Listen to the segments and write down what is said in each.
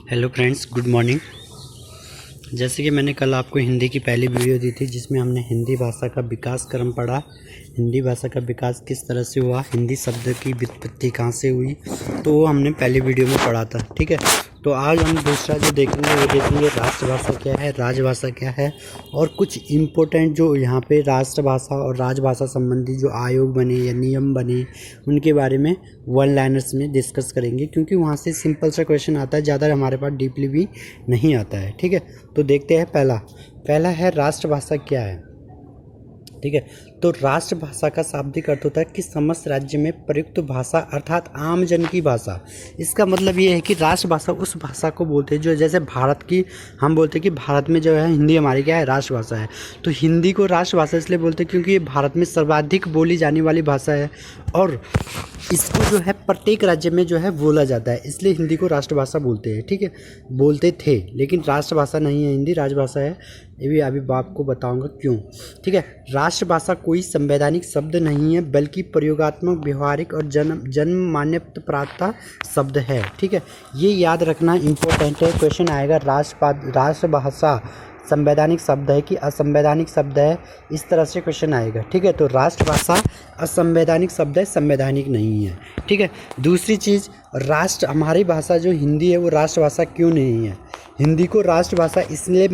Hello friends, good morning. जैसे कि मैंने कल आपको हिंदी की पहली वीडियो दी थी जिसमें हमने हिंदी भाषा का विकास क्रम पढ़ा। हिंदी भाषा का विकास किस तरह से हुआ, हिंदी शब्द की व्युत्पत्ति कहाँ से हुई, तो वो हमने पहली वीडियो में पढ़ा था। ठीक है, तो आज हम दूसरा जो देखेंगे वो देखेंगे राष्ट्रभाषा क्या है, राजभाषा क्या है, और कुछ इम्पोर्टेंट जो यहाँ पे राष्ट्रभाषा और राजभाषा संबंधी जो आयोग बने या नियम बने उनके बारे में वन लाइनर्स में डिस्कस करेंगे, क्योंकि वहाँ से सिंपल सा क्वेश्चन आता है, ज़्यादा हमारे पास डीपली भी नहीं आता है। ठीक है, तो देखते हैं। पहला है राष्ट्रभाषा क्या है। ठीक है, तो राष्ट्रभाषा का शाब्दिक अर्थ होता है कि समस्त राज्य में प्रयुक्त भाषा अर्थात आम जन की भाषा। इसका मतलब ये है कि राष्ट्रभाषा उस भाषा को बोलते हैं जो जैसे भारत की हम बोलते हैं कि भारत में जो है हिंदी हमारी क्या है, राष्ट्रभाषा है। तो हिंदी को राष्ट्रभाषा इसलिए बोलते हैं क्योंकि ये भारत में सर्वाधिक बोली जाने वाली भाषा है और इसको जो है प्रत्येक राज्य में जो है बोला जाता है, इसलिए हिंदी को राष्ट्रभाषा बोलते हैं। ठीक है, बोलते थे, लेकिन राष्ट्रभाषा नहीं है, हिंदी राजभाषा है। ये भी अभी आपको बताऊंगा क्यों। ठीक है, राष्ट्रभाषा कोई संवैधानिक शब्द नहीं है बल्कि प्रयोगात्मक, व्यवहारिक और जन्म मान्यता प्राप्त शब्द है। ठीक है, ये याद रखना इम्पोर्टेंट है। क्वेश्चन आएगा राष्ट्रभाषा संवैधानिक शब्द है कि असंवैधानिक शब्द है, इस तरह से क्वेश्चन आएगा। ठीक है, तो राष्ट्रभाषा असंवैधानिक शब्द है, संवैधानिक नहीं है। ठीक है, दूसरी चीज़, हमारी भाषा जो हिंदी है वो राष्ट्रभाषा क्यों नहीं है। हिंदी को राष्ट्रभाषा इसलिए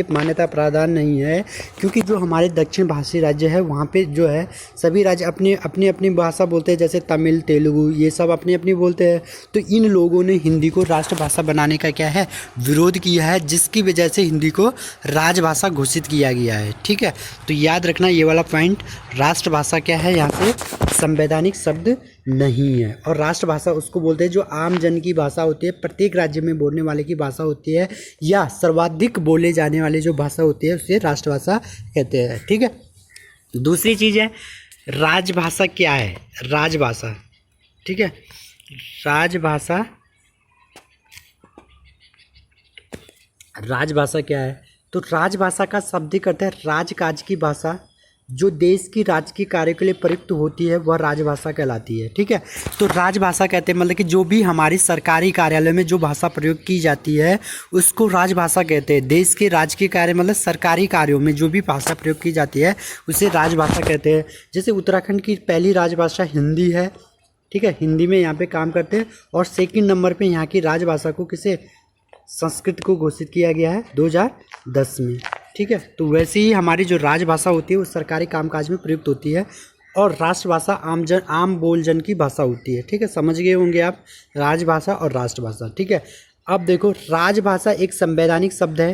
मान्यता प्रदान नहीं है क्योंकि जो हमारे दक्षिण भाषी राज्य है वहाँ पे जो है सभी राज्य अपनी भाषा बोलते हैं, जैसे तमिल, तेलुगु, ये सब अपनी अपनी बोलते हैं। तो इन लोगों ने हिंदी को राष्ट्रभाषा बनाने का क्या है, विरोध किया है, जिसकी वजह से हिंदी को राजभाषा घोषित किया गया है। ठीक है, तो याद रखना ये वाला पॉइंट। राष्ट्रभाषा क्या है, यहाँ से संवैधानिक शब्द नहीं है। और राष्ट्रभाषा उसको बोलते हैं जो आम जन की भाषा होती है, प्रत्येक राज्य में बोलने वाले की भाषा होती है, या सर्वाधिक बोले जाने वाली जो भाषा होती है उसे राष्ट्रभाषा कहते हैं। ठीक है, दूसरी चीज़ है राजभाषा क्या है, राजभाषा। ठीक है, राजभाषा क्या है, तो राजभाषा का शाब्दिक अर्थ है राजकाज की भाषा, जो देश की राजकीय कार्य के लिए प्रयुक्त होती है वह राजभाषा कहलाती है। ठीक है, तो राजभाषा कहते हैं मतलब कि जो भी हमारी सरकारी कार्यालय में जो भाषा प्रयोग की जाती है उसको राजभाषा कहते हैं। देश के राजकीय कार्य मतलब सरकारी कार्यों में जो भी भाषा प्रयोग की जाती है उसे राजभाषा कहते हैं। जैसे उत्तराखंड की पहली राजभाषा हिंदी है। ठीक है, हिंदी में यहाँ पे काम करते हैं। और सेकंड नंबर पे यहाँ की राजभाषा को किसे, संस्कृत को घोषित किया गया है 2010 में। ठीक है, तो वैसे ही हमारी जो राजभाषा होती है वो सरकारी कामकाज में प्रयुक्त होती है और राष्ट्रभाषा आम बोलजन की भाषा होती है। ठीक है, समझ गए होंगे आप राजभाषा और राष्ट्रभाषा। ठीक है, अब देखो, राजभाषा एक संवैधानिक शब्द है,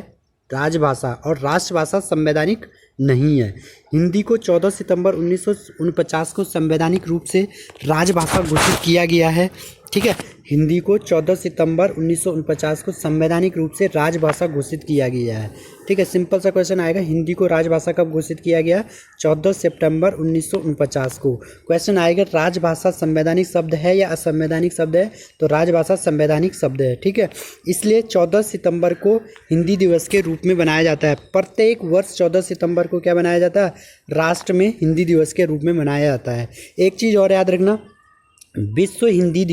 राजभाषा, और राष्ट्रभाषा संवैधानिक नहीं है। हिंदी को 14 सितंबर 1949 को संवैधानिक रूप से राजभाषा घोषित किया गया है। ठीक है, हिंदी को 14 सितंबर 1949 को संवैधानिक रूप से राजभाषा घोषित किया गया है। ठीक है, सिंपल सा क्वेश्चन आएगा, हिंदी को राजभाषा कब घोषित किया गया, 14 सितंबर 1949 को। क्वेश्चन आएगा राजभाषा संवैधानिक शब्द है या असंवैधानिक शब्द है, तो राजभाषा संवैधानिक शब्द है। ठीक है, इसलिए 14 सितंबर को हिंदी दिवस के रूप में मनाया जाता है। प्रत्येक वर्ष 14 सितंबर को क्या बनाया जाता है, राष्ट्र में हिंदी दिवस के रूप में मनाया जाता है। एक चीज़ और याद रखना, विश्व हिंदी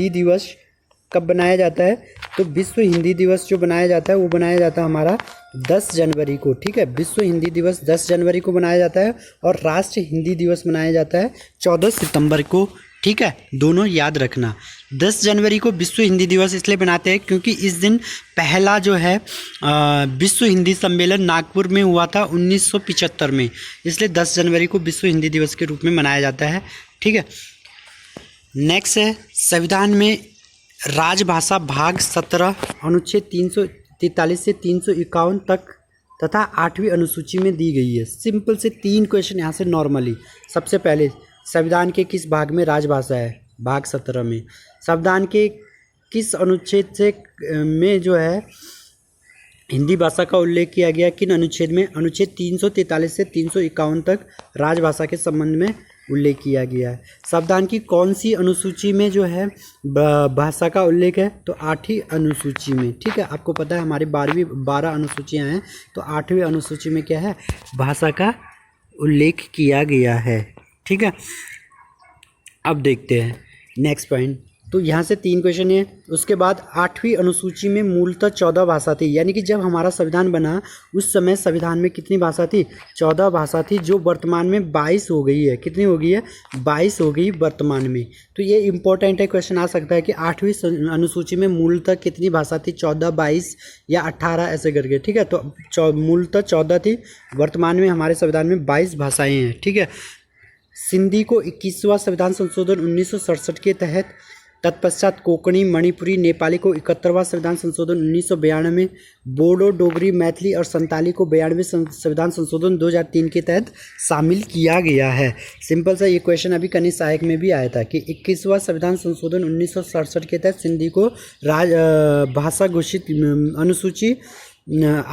दिवस कब बनाया जाता है, तो विश्व हिंदी दिवस जो बनाया जाता है वो बनाया जाता है हमारा 10 जनवरी को। ठीक है, विश्व हिंदी दिवस 10 जनवरी को बनाया जाता है और राष्ट्रीय हिंदी दिवस मनाया जाता है 14 सितंबर को। ठीक है, दोनों याद रखना। 10 जनवरी को विश्व हिंदी दिवस इसलिए बनाते हैं क्योंकि इस दिन पहला जो है विश्व हिंदी सम्मेलन नागपुर में हुआ था 1975 में, इसलिए 10 जनवरी को विश्व हिंदी दिवस के रूप में मनाया जाता है। ठीक है, नेक्स्ट है संविधान में राजभाषा भाग 17 अनुच्छेद 343 से 351 तक तथा 8वीं अनुसूची में दी गई है। सिंपल से 3 क्वेश्चन यहाँ से नॉर्मली। सबसे पहले, संविधान के किस भाग में राजभाषा है, भाग 17 में। संविधान के किस अनुच्छेद से में जो है हिंदी भाषा का उल्लेख किया गया, किन अनुच्छेद में, अनुच्छेद 343 से 351 तक राजभाषा के संबंध में उल्लेख किया गया है। संविधान की कौन सी अनुसूची में जो है भाषा का उल्लेख है, तो 8वीं अनुसूची में। ठीक है, आपको पता है हमारी 12 अनुसूचियाँ हैं, तो 8वीं अनुसूची में क्या है, भाषा का उल्लेख किया गया है। ठीक है, अब देखते हैं नेक्स्ट पॉइंट, तो यहाँ से 3 क्वेश्चन है। उसके बाद 8वीं अनुसूची में मूलतः 14 भाषा थी, यानी कि जब हमारा संविधान बना उस समय संविधान में कितनी भाषा थी? 14 भाषा थी, जो वर्तमान में 22 हो गई है। कितनी हो गई है? 22 हो गई वर्तमान में। तो ये इंपॉर्टेंट है, क्वेश्चन आ सकता है कि 8वीं अनुसूची में मूलतः कितनी भाषा थी? 14, 22 या 18 ऐसे करके, ठीक है। तो मूलतः 14 थी, वर्तमान में हमारे संविधान में 22 भाषाएँ हैं, ठीक है। सिंधी को 21वां संविधान संशोधन 1967 के तहत, तत्पश्चात कोंकणी, मणिपुरी, नेपाली को 71वां संविधान संशोधन 1992, बोडो, डोगरी, मैथिली और संताली को 92वें संविधान संशोधन 2003 के तहत शामिल किया गया है। सिंपल सा ये क्वेश्चन अभी कनिष्ठ सहायक में भी आया था कि 21वां संविधान संशोधन 1967 के तहत सिंधी को भाषा घोषित अनुसूची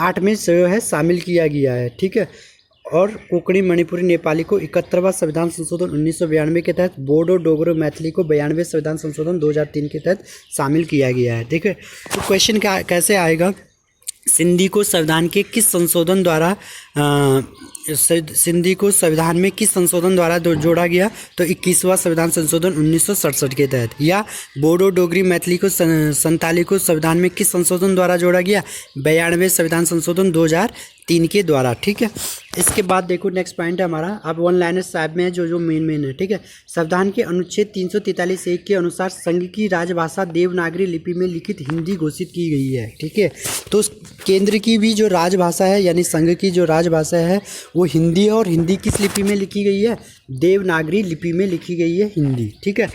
8 में जो है शामिल किया गया है, ठीक है। और कोंकणी, मणिपुरी, नेपाली को 71वां संविधान संशोधन 1992 के तहत, बोडो, डोगरो, मैथिली को 92वें संविधान संशोधन 2003 के तहत शामिल किया गया है, ठीक है। तो क्वेश्चन क्या कैसे आएगा? सिंधी को संविधान के किस संशोधन द्वारा सिंधी को संविधान में किस संशोधन द्वारा जोड़ा गया? तो 21वां संविधान संशोधन 1967 के तहत। या बोडो, डोगरी, मैथिली को, संताली को संविधान में किस संशोधन द्वारा जोड़ा गया? 92वें संविधान संशोधन 2003 के द्वारा, ठीक है। इसके बाद देखो नेक्स्ट पॉइंट है हमारा, अब वन लाइनर साहब में है जो मेन है, ठीक है। संविधान के अनुच्छेद 343(1) के अनुसार संघ की राजभाषा देवनागरी लिपि में लिखित हिंदी घोषित की गई है, ठीक है। तो केंद्र की भी जो राजभाषा है, यानी संघ की जो राजभाषा है वो हिंदी है, और हिंदी किस लिपि में लिखी गई है? देवनागरी लिपि में लिखी गई है हिंदी, ठीक है।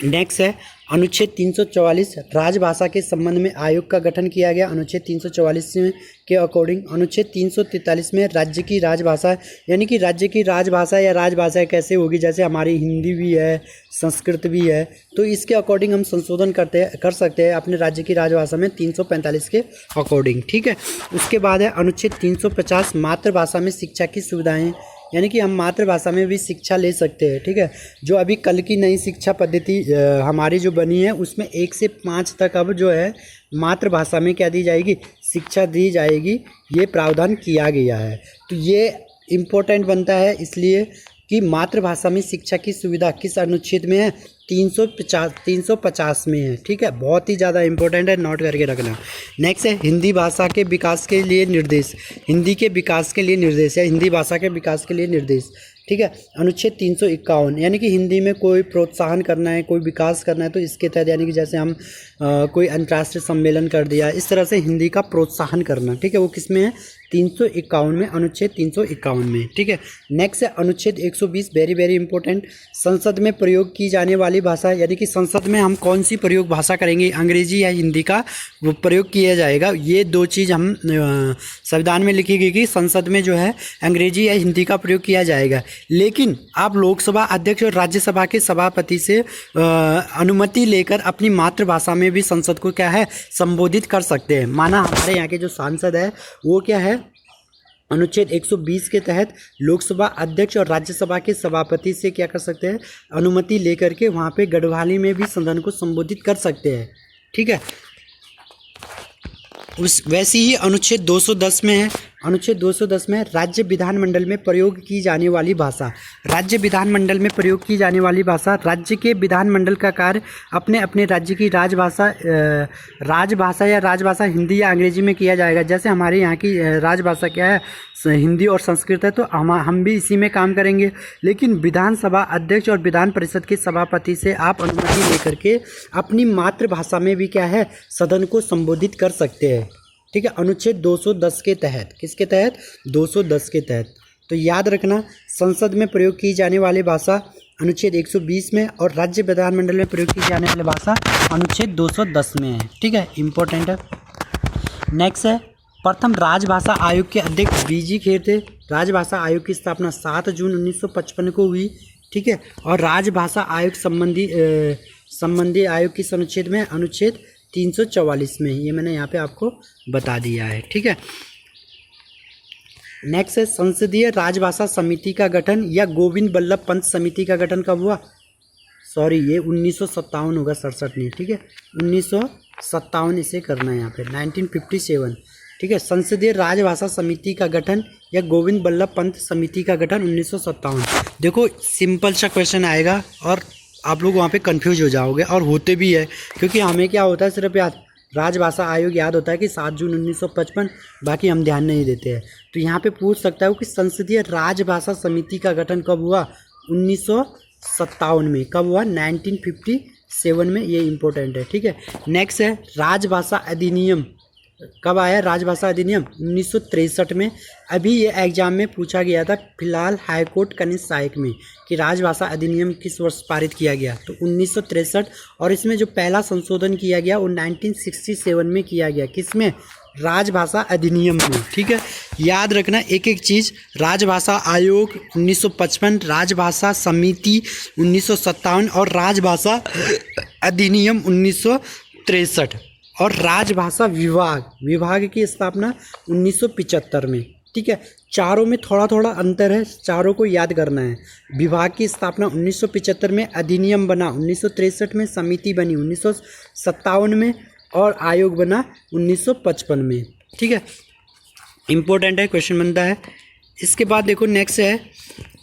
नेक्स्ट है अनुच्छेद 344, राजभाषा के संबंध में आयोग का गठन किया गया। अनुच्छेद 344 के अकॉर्डिंग अनुच्छेद 343 में राज्य की राजभाषा, यानी कि राज्य की राजभाषा या राजभाषा कैसे होगी? जैसे हमारी हिंदी भी है, संस्कृत भी है, तो इसके अकॉर्डिंग हम संशोधन कर सकते हैं अपने राज्य की राजभाषा में 345 के अकॉर्डिंग, ठीक है। उसके बाद है अनुच्छेद 350, मातृभाषा में शिक्षा की सुविधाएँ, यानी कि हम मातृभाषा में भी शिक्षा ले सकते हैं, ठीक है। जो अभी कल की नई शिक्षा पद्धति हमारी जो बनी है उसमें 1 से 5 तक अब जो है मातृभाषा में क्या दी जाएगी? शिक्षा दी जाएगी, ये प्रावधान किया गया है। तो ये इम्पोर्टेंट बनता है इसलिए कि मातृभाषा में शिक्षा की सुविधा किस अनुच्छेद में है? 350 में है, ठीक है। बहुत ही ज़्यादा इंपॉर्टेंट है, नोट करके रखना। नेक्स्ट है हिंदी भाषा के विकास के लिए निर्देश, हिंदी के विकास के लिए निर्देश या हिंदी भाषा के विकास के लिए निर्देश, ठीक है। अनुच्छेद 351, यानी कि हिंदी में कोई प्रोत्साहन करना है, कोई विकास करना है, तो इसके तहत, यानी कि जैसे हम कोई अंतर्राष्ट्रीय सम्मेलन कर दिया, इस तरह से हिंदी का प्रोत्साहन करना, ठीक है, वो किस में है? 351 में, अनुच्छेद 351 में, ठीक है। नेक्स्ट है अनुच्छेद 120, वेरी इंपॉर्टेंट, संसद में प्रयोग की जाने वाली भाषा, यानी कि संसद में हम कौन सी प्रयोग भाषा करेंगे? अंग्रेजी या हिंदी का वो प्रयोग किया जाएगा। ये 2 चीज़ हम संविधान में लिखी गई कि संसद में जो है अंग्रेजी या हिंदी का प्रयोग किया जाएगा। लेकिन आप लोकसभा अध्यक्ष और राज्यसभा के सभापति से अनुमति लेकर अपनी मातृभाषा में भी संसद को क्या है? संबोधित कर सकते हैं। माना हमारे यहाँ के जो सांसद है वो क्या है? अनुच्छेद 120 के तहत लोकसभा अध्यक्ष और राज्यसभा के सभापति से क्या कर सकते हैं? अनुमति लेकर के वहाँ पे गढ़वाली में भी सदन को संबोधित कर सकते हैं, ठीक है। वैसे ही अनुच्छेद 210 में है, अनुच्छेद 210 में राज्य विधानमंडल में प्रयोग की जाने वाली भाषा, राज्य विधानमंडल में प्रयोग की जाने वाली भाषा, राज्य के विधानमंडल का कार्य अपने अपने राज्य की राजभाषा या राजभाषा हिंदी या अंग्रेजी में किया जाएगा। जैसे हमारे यहाँ की राजभाषा क्या है? हिंदी और संस्कृत है, तो हम भी इसी में काम करेंगे। लेकिन विधानसभा अध्यक्ष और विधान परिषद के सभापति से आप अनुमति लेकर के अपनी मातृभाषा में भी क्या है? सदन को संबोधित कर सकते हैं, ठीक है। अनुच्छेद 210 के तहत, किसके तहत? 210 के तहत। तो याद रखना, संसद में प्रयोग की जाने वाली भाषा अनुच्छेद 120 में, और राज्य विधानमंडल में प्रयोग की जाने वाली भाषा अनुच्छेद 210 में है, ठीक है, इंपॉर्टेंट है। नेक्स्ट है प्रथम राजभाषा आयोग के अध्यक्ष बीजी खेर थे। राजभाषा आयोग की स्थापना 7 जून 1955 को हुई, ठीक है। और राजभाषा आयोग संबंधी आयोग किस अनुच्छेद में? अनुच्छेद 344 में। ये मैंने यहाँ पे आपको बता दिया है, ठीक है। नेक्स्ट है संसदीय राजभाषा समिति का गठन या गोविंद बल्लभ पंत समिति का गठन कब हुआ? सॉरी, ये 1957 होगा, 67 नहीं, ठीक है, 1957 इसे करना है यहाँ पे, 1957, ठीक है। संसदीय राजभाषा समिति का गठन या गोविंद बल्लभ पंत समिति का गठन 1957। देखो सिंपल सा क्वेश्चन आएगा और आप लोग वहाँ पे कंफ्यूज हो जाओगे, और होते भी है, क्योंकि हमें क्या होता है सिर्फ याद राजभाषा आयोग याद होता है कि 7 जून 1955, बाकी हम ध्यान नहीं देते हैं। तो यहाँ पे पूछ सकता है कि संसदीय राजभाषा समिति का गठन कब हुआ? 1957 में। कब हुआ? 1957 में। ये इंपॉर्टेंट है, ठीक है। नेक्स्ट है राजभाषा अधिनियम। कब आया राजभाषा अधिनियम? 1963 में। अभी ये एग्जाम में पूछा गया था, फिलहाल हाईकोर्ट कनिष्ठ सहायक में, कि राजभाषा अधिनियम किस वर्ष पारित किया गया? तो 1963। और इसमें जो पहला संशोधन किया गया वो 1967 में किया गया। किसमें? राजभाषा अधिनियम में, ठीक है। याद रखना एक एक चीज़। राजभाषा आयोग 1955, राजभाषा समिति 1957 और राजभाषा अधिनियम 1963। और राजभाषा विभाग की स्थापना 1975 में, ठीक है। चारों में थोड़ा थोड़ा अंतर है, चारों को याद करना है। विभाग की स्थापना 1975 में, अधिनियम बना 1963 में, समिति बनी 1957 में और आयोग बना 1955 में, ठीक है। इम्पोर्टेंट है, क्वेश्चन बनता है। इसके बाद देखो नेक्स्ट है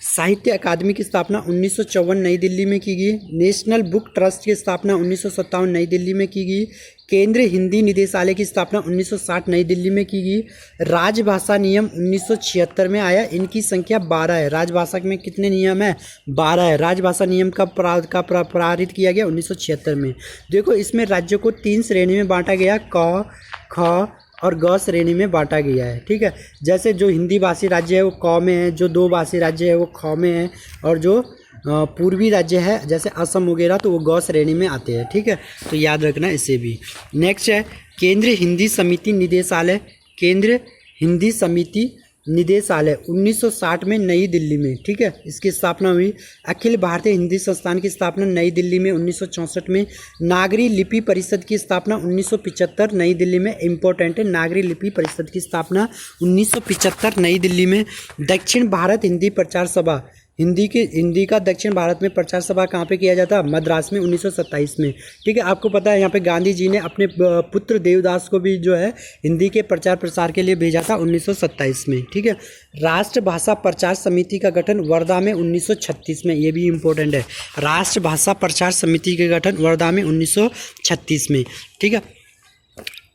साहित्य अकादमी की स्थापना 1954 नई दिल्ली में की गई। नेशनल बुक ट्रस्ट की स्थापना 1957 नई दिल्ली में की गई। केंद्रीय हिंदी निदेशालय की स्थापना 1960 नई दिल्ली में की गई। राजभाषा नियम 1976 में आया, इनकी संख्या 12 है। राजभाषा में कितने नियम है? 12 है। राजभाषा नियम कब पारित किया गया? 1976 में। देखो इसमें राज्यों को 3 श्रेणी में बांटा गया, क, ख और ग श्रेणी में बांटा गया है, ठीक है। जैसे जो हिंदी भाषी राज्य है वो क में है, जो 2 भाषी राज्य है वो ख में है, और जो पूर्वी राज्य है जैसे असम वगैरह तो वो ग श्रेणी में आते हैं, ठीक है। तो याद रखना इसे भी। नेक्स्ट है केंद्रीय हिंदी समिति निदेशालय। केंद्रीय हिंदी समिति निदेशालय 1960 में नई दिल्ली में, ठीक है, इसकी स्थापना हुई। अखिल भारतीय हिंदी संस्थान की स्थापना नई दिल्ली में 1964 में। नागरी लिपि परिषद की स्थापना 1975 नई दिल्ली में। इंपॉर्टेंट है, नागरी लिपि परिषद की स्थापना 1975 नई दिल्ली में। दक्षिण भारत हिंदी प्रचार सभा, हिंदी का दक्षिण भारत में प्रचार सभा कहाँ पे किया जाता? मद्रास में 1927 में, ठीक है। आपको पता है यहाँ पे गांधी जी ने अपने पुत्र देवदास को भी जो है हिंदी के प्रचार प्रसार के लिए भेजा था 1927 में, ठीक है। राष्ट्रभाषा प्रचार समिति का गठन वर्धा में 1936 में, ये भी इम्पोर्टेंट है। राष्ट्रभाषा प्रचार समिति के गठन वर्धा में 1936 में, ठीक है।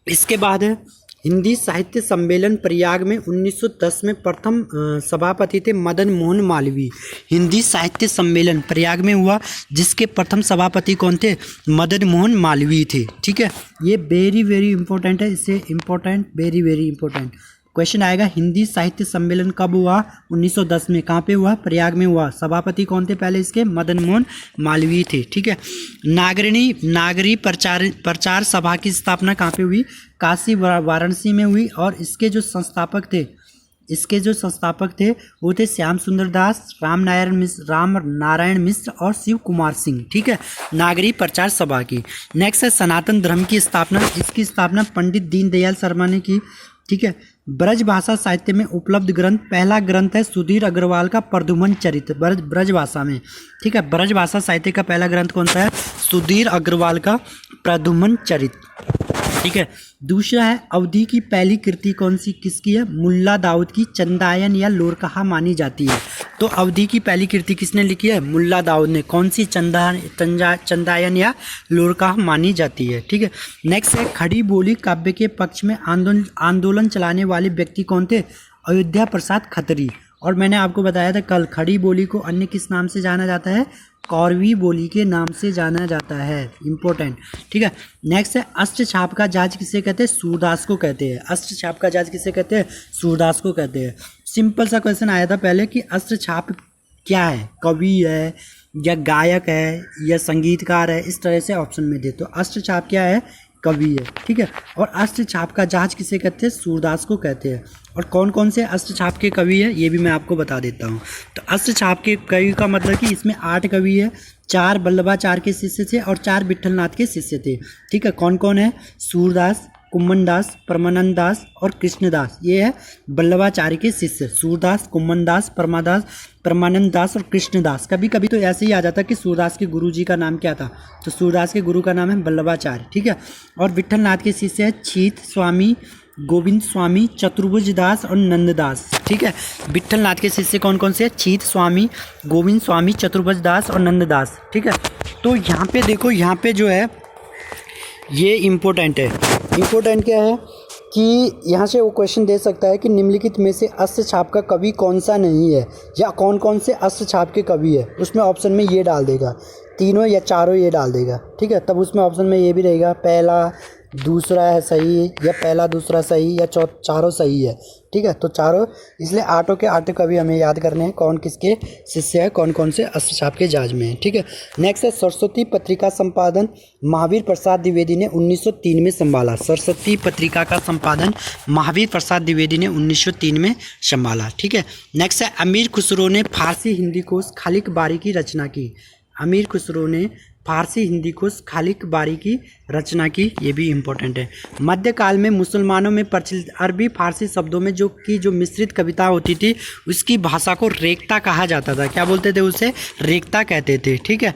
इसके बाद है हिंदी साहित्य सम्मेलन प्रयाग में 1910 में प्रथम सभापति थे मदन मोहन मालवीय। हिंदी साहित्य सम्मेलन प्रयाग में हुआ, जिसके प्रथम सभापति कौन थे? मदन मोहन मालवीय थे, ठीक है। ये वेरी वेरी इंपॉर्टेंट है, इससे important, very very important question आएगा। हिंदी साहित्य सम्मेलन कब हुआ? 1910 में। कहाँ पे हुआ? प्रयाग में हुआ। सभापति कौन थे पहले इसके? मदन मोहन मालवीय थे, ठीक है। नागरी प्रचार सभा की स्थापना कहाँ पे हुई? काशी वाराणसी में हुई। और इसके जो संस्थापक थे वो थे श्याम सुंदर दास, राम नारायण मिश्र और शिव कुमार सिंह, ठीक है। नागरी प्रचार सभा की। नेक्स्ट है सनातन धर्म की स्थापना। इसकी स्थापना पंडित दीनदयाल शर्मा ने की, ठीक है। ब्रज भाषा साहित्य में उपलब्ध ग्रंथ, पहला ग्रंथ है सुधीर अग्रवाल का प्रद्युमन चरित्र, ब्रज भाषा में, ठीक है। ब्रज भाषा साहित्य का पहला ग्रंथ कौन सा है? सुधीर अग्रवाल का प्रद्युमन चरित्र, ठीक है। दूसरा है अवधि की पहली कृति कौन सी किसकी है? मुल्ला दाऊद की चंदायन या लोरकहा मानी जाती है। तो अवधि की पहली कृति किसने लिखी है? मुल्ला दाऊद ने। कौन सी? चंदायन या लोरकहा मानी जाती है, ठीक है। नेक्स्ट है खड़ी बोली काव्य के पक्ष में आंदोलन चलाने वाले व्यक्ति कौन थे? अयोध्या प्रसाद खत्री। और मैंने आपको बताया था कल, खड़ी बोली को अन्य किस नाम से जाना जाता है? कौरवी बोली के नाम से जाना जाता है, इंपॉर्टेंट, ठीक है। नेक्स्ट है अस्त्र छाप का जहाज किसे कहते हैं? सूरदास को कहते हैं। अस्त्र छाप का जहाज किसे कहते हैं? सूरदास को कहते हैं। सिंपल सा क्वेश्चन आया था पहले कि अस्त्र छाप क्या है? कवि है या गायक है या संगीतकार है? इस तरह से ऑप्शन में दे। तो अस्त्र छाप क्या है? कवि है, ठीक है। और अस्त्र छाप का जहाज किसे कहते हैं? सूरदास को कहते हैं। और कौन कौन से अस्त्र छाप के कवि है ये भी मैं आपको बता देता हूँ। तो अस्त्र छाप के कवि का मतलब कि इसमें 8 कवि है, 4 वल्लभाचार्य के शिष्य थे और 4 विट्ठलनाथ के शिष्य थे, ठीक है। कौन कौन है? सूरदास, कुम्मन दास, परमानंद दास और कृष्णदास। ये है वल्लभाचार्य के शिष्य, सूरदास, कुम्मन दास, परमानंद दास और कृष्णदास। कभी कभी तो ऐसे ही आ जाता कि सूरदास के गुरु जी का नाम क्या था? तो सूरदास के गुरु का नाम है वल्लभाचार्य, ठीक है। और विट्ठलनाथ के शिष्य है छीत स्वामी, गोविंद स्वामी, चतुर्भुज दास और नंददास, ठीक है। विट्ठलनाथ के शिष्य कौन कौन से हैं? छीत स्वामी, गोविंद स्वामी, चतुर्भुज दास और नंददास, ठीक है। तो यहाँ पे देखो, यहाँ पे जो है ये इम्पोर्टेंट है। इम्पोर्टेंट क्या है कि यहाँ से वो क्वेश्चन दे सकता है कि निम्नलिखित में से अश्व छाप का कवि कौन सा नहीं है, या कौन कौन से अश्व छाप के कवि है। उसमें ऑप्शन में ये डाल देगा, तीनों या चारों ये डाल देगा, ठीक है। तब उसमें ऑप्शन में ये भी रहेगा पहला दूसरा है सही, या पहला दूसरा सही, या चारों सही है, ठीक है। तो चारों, इसलिए आठों के आठों कवि हमें याद करने हैं कौन किसके शिष्य है, कौन कौन से अश्व छाप के जाज में है, ठीक है। नेक्स्ट है सरस्वती पत्रिका संपादन महावीर प्रसाद द्विवेदी ने 1903 में संभाला। सरस्वती पत्रिका का संपादन महावीर प्रसाद द्विवेदी ने 1903 में संभाला, ठीक है। नेक्स्ट है अमीर खुसरो ने फारसी हिंदी कोश खालिक बारी की रचना की। अमीर खुसरो ने फारसी हिंदी कोश खालिक बारी की रचना की, ये भी इम्पोर्टेंट है। मध्यकाल में मुसलमानों में प्रचलित अरबी फारसी शब्दों में जो मिश्रित कविता होती थी, उसकी भाषा को रेख्ता कहा जाता था। क्या बोलते थे उसे? रेख्ता कहते थे, ठीक है।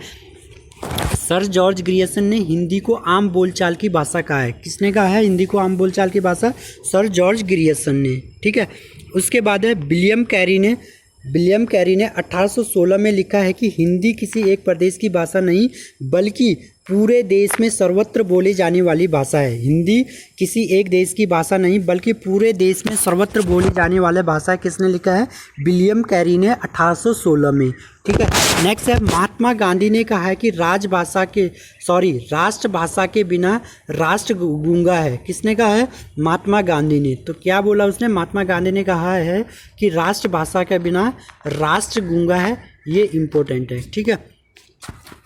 सर जॉर्ज ग्रियर्सन ने हिंदी को आम बोलचाल की भाषा कहा है। किसने कहा है हिंदी को आम बोलचाल की भाषा? सर जॉर्ज ग्रियर्सन ने, ठीक है। उसके बाद है विलियम कैरी ने 1816 में लिखा है कि हिंदी किसी एक प्रदेश की भाषा नहीं बल्कि पूरे देश में सर्वत्र बोली जाने वाली भाषा है। हिंदी किसी एक देश की भाषा नहीं बल्कि पूरे देश में सर्वत्र बोली जाने वाली भाषा है। किसने लिखा है? विलियम कैरी ने 1816 में, ठीक है। नेक्स्ट है महात्मा गांधी ने कहा है कि राष्ट्रभाषा के बिना राष्ट्र गूंगा है। किसने कहा है? महात्मा गांधी ने। तो क्या बोला उसने? महात्मा गांधी ने कहा है कि राष्ट्रभाषा के बिना राष्ट्र गूंगा है। ये इम्पोर्टेंट है, ठीक है।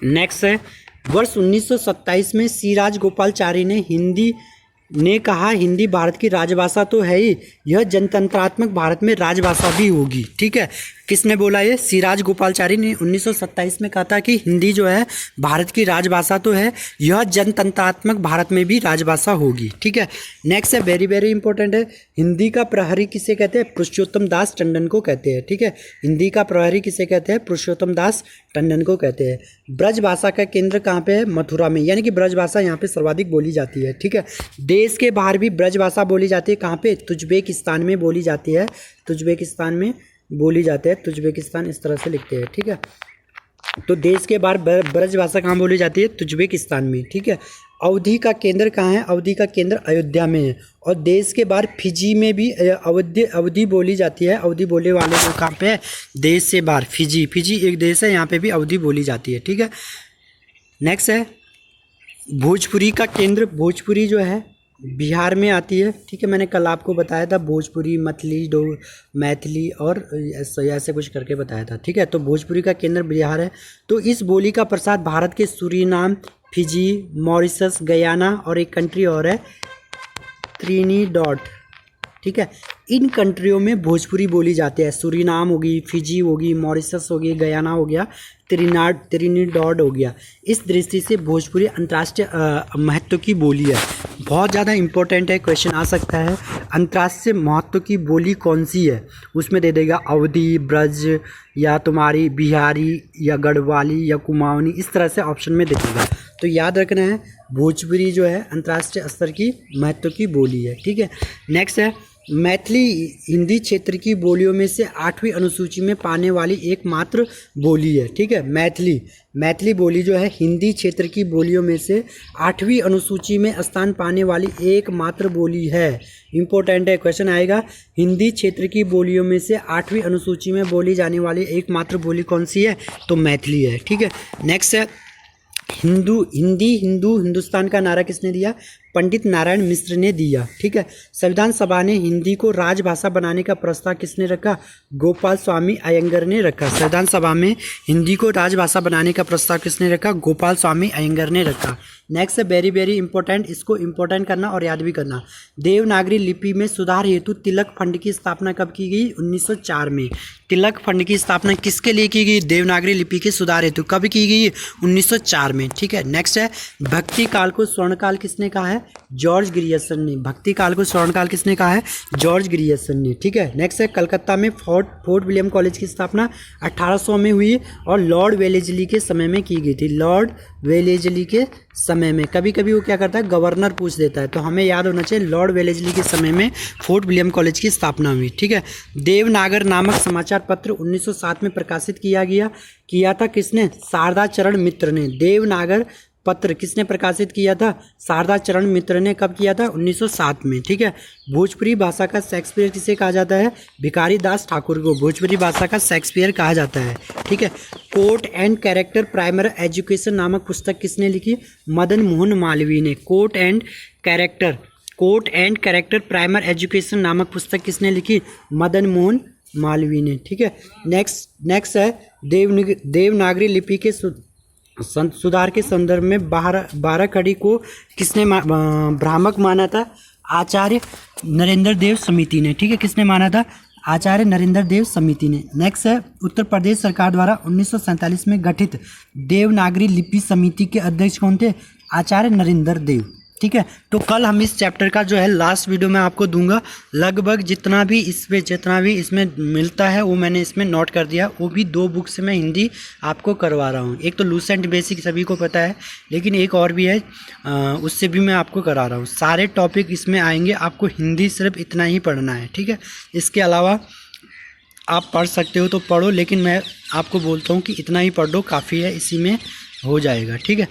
नेक्स्ट है वर्ष 1927 में सी राजगोपालाचारी ने कहा हिंदी भारत की राजभाषा तो है ही, यह जनतंत्रात्मक भारत में राजभाषा भी होगी, ठीक है। किसने बोला ये? सी राजगोपालाचारी ने 1927 में कहा था कि हिंदी जो है भारत की राजभाषा तो है, यह जनतंत्रात्मक भारत में भी राजभाषा होगी, ठीक है। नेक्स्ट है वेरी वेरी इंपॉर्टेंट है, हिंदी का प्रहरी किसे कहते हैं? पुरुषोत्तम दास टंडन को कहते हैं, ठीक है। हिंदी का प्रहरी किसे कहते हैं? पुरुषोत्तम दास टंडन को कहते हैं। ब्रज भाषा का केंद्र कहाँ पे है? मथुरा में, यानी कि ब्रज भाषा यहाँ पे सर्वाधिक बोली जाती है, ठीक है। देश के बाहर भी ब्रज भाषा बोली जाती है। कहाँ पे? तुजबेकिस्तान में बोली जाती है। तुजबेकिस्तान में बोली जाती है। तुजबेकिस्तान इस तरह से लिखते हैं, ठीक है। तो देश के बाहर ब्रज भाषा कहाँ बोली जाती है? तुजबेकिस्तान में, ठीक है। अवधि का केंद्र कहाँ है? अवधि का केंद्र अयोध्या में है। और देश के बाहर फिजी में भी अवधि बोली जाती है। अवधि बोले वाले लोग कहाँ पे है? देश से बाहर फिजी एक देश है, यहाँ पे भी अवधि बोली जाती है, ठीक है। नेक्स्ट है भोजपुरी का केंद्र। भोजपुरी जो है बिहार में आती है, ठीक है। मैंने कल आपको बताया था भोजपुरी, मैथिली और ऐसे कुछ करके बताया था, ठीक है। तो भोजपुरी का केंद्र बिहार है। तो इस बोली का प्रसार भारत के सूरीनाम, फिजी, मॉरिशस, गयाना और एक कंट्री और है त्रिनिडाद, ठीक है। इन कंट्रियों में भोजपुरी बोली जाती है। सूरीनाम होगी, फिजी होगी, मॉरिशस होगी, गयाना हो गया, त्रिनिडाद हो गया। इस दृष्टि से भोजपुरी अंतर्राष्ट्रीय महत्व की बोली है। बहुत ज़्यादा इंपॉर्टेंट है, क्वेश्चन आ सकता है। अंतर्राष्ट्रीय महत्व की बोली कौन सी है? उसमें दे देगा अवधी, ब्रज, या तुम्हारी बिहारी, या गढ़वाली, या कुमाऊनी, इस तरह से ऑप्शन में दे देगा। तो याद रखना है भोजपुरी जो है अंतर्राष्ट्रीय स्तर की महत्व की बोली है, ठीक है। नेक्स्ट है मैथिली हिंदी क्षेत्र की बोलियों में से 8वीं अनुसूची में पाने वाली एकमात्र बोली है, ठीक है। मैथिली बोली जो है हिंदी क्षेत्र की बोलियों में से 8वीं अनुसूची में स्थान पाने वाली एकमात्र बोली है। इंपॉर्टेंट है, क्वेश्चन आएगा हिंदी क्षेत्र की बोलियों में से 8वीं अनुसूची में बोली जाने वाली एकमात्र बोली कौन सी है? तो मैथिली है, ठीक है। नेक्स्ट है हिंदुस्तान का नारा किसने दिया? पंडित नारायण मिश्र ने दिया, ठीक है। संविधान सभा ने हिंदी को राजभाषा बनाने का प्रस्ताव किसने रखा? गोपाल स्वामी अयंगर ने रखा। संविधान सभा में हिंदी को राजभाषा बनाने का प्रस्ताव किसने रखा? गोपाल स्वामी अयंगर ने रखा। नेक्स्ट है वेरी वेरी इंपॉर्टेंट, इसको इंपॉर्टेंट करना और याद भी करना। देवनागरी लिपि में सुधार हेतु तिलक फंड की स्थापना कब की गई? 1904 में। तिलक फंड की स्थापना किसके लिए की गई? देवनागरी लिपि के सुधार हेतु। कब की गई? 1904 में, ठीक है। नेक्स्ट है भक्ति काल को स्वर्णकाल किसने कहा है? जॉर्ज ग्रियर्सन ने। भक्ति काल को स्वर्णकाल किसने कहा है? जॉर्ज ग्रियर्सन ने, ठीक है। नेक्स्ट है कलकत्ता में फोर्ट विलियम कॉलेज की स्थापना 1800 में हुई और लॉर्ड वेलेस्ली के समय में की गई थी। लॉर्ड वेलेस्ली के समय समय में, कभी कभी वो क्या करता है गवर्नर पूछ देता है, तो हमें याद होना चाहिए लॉर्ड वेलेस्ली के समय में फोर्ट विलियम कॉलेज की स्थापना हुई। ठीक है। देवनागर नामक समाचार पत्र 1907 में प्रकाशित किया था किसने? शारदा चरण मित्र ने। देवनागर पत्र किसने प्रकाशित किया था? शारदा चरण मित्र ने। कब किया था? 1907 में। ठीक है। भोजपुरी भाषा का शेक्सपियर किसे कहा जाता है? भिखारी दास ठाकुर को भोजपुरी भाषा का शेक्सपियर कहा जाता है। ठीक है। Court and character primary education नामक पुस्तक किसने लिखी? मदन मोहन मालवीय ने। Court and character primary education नामक पुस्तक किसने लिखी? मदन मोहन मालवीय ने। ठीक है। नेक्स्ट है देवनागरी लिपि के सुधार के संदर्भ में बाराखड़ी को किसने भ्रामक माना था? आचार्य नरेंद्र देव समिति ने। ठीक है। किसने माना था? आचार्य नरेंद्र देव समिति ने। नेक्स्ट है उत्तर प्रदेश सरकार द्वारा 1947 में गठित देवनागरी लिपि समिति के अध्यक्ष कौन थे? आचार्य नरेंद्र देव। ठीक है। तो कल हम इस चैप्टर का जो है लास्ट वीडियो में आपको दूंगा। लगभग जितना भी इसमें मिलता है वो मैंने इसमें नोट कर दिया। वो भी 2 बुक से मैं हिंदी आपको करवा रहा हूँ। एक तो लूसेंट बेसिक सभी को पता है, लेकिन एक और भी है उससे भी मैं आपको करा रहा हूँ। सारे टॉपिक इसमें आएंगे, आपको हिंदी सिर्फ इतना ही पढ़ना है। ठीक है। इसके अलावा आप पढ़ सकते हो तो पढ़ो, लेकिन मैं आपको बोलता हूँ कि इतना ही पढ़ लो, काफ़ी है, इसी में हो जाएगा। ठीक है।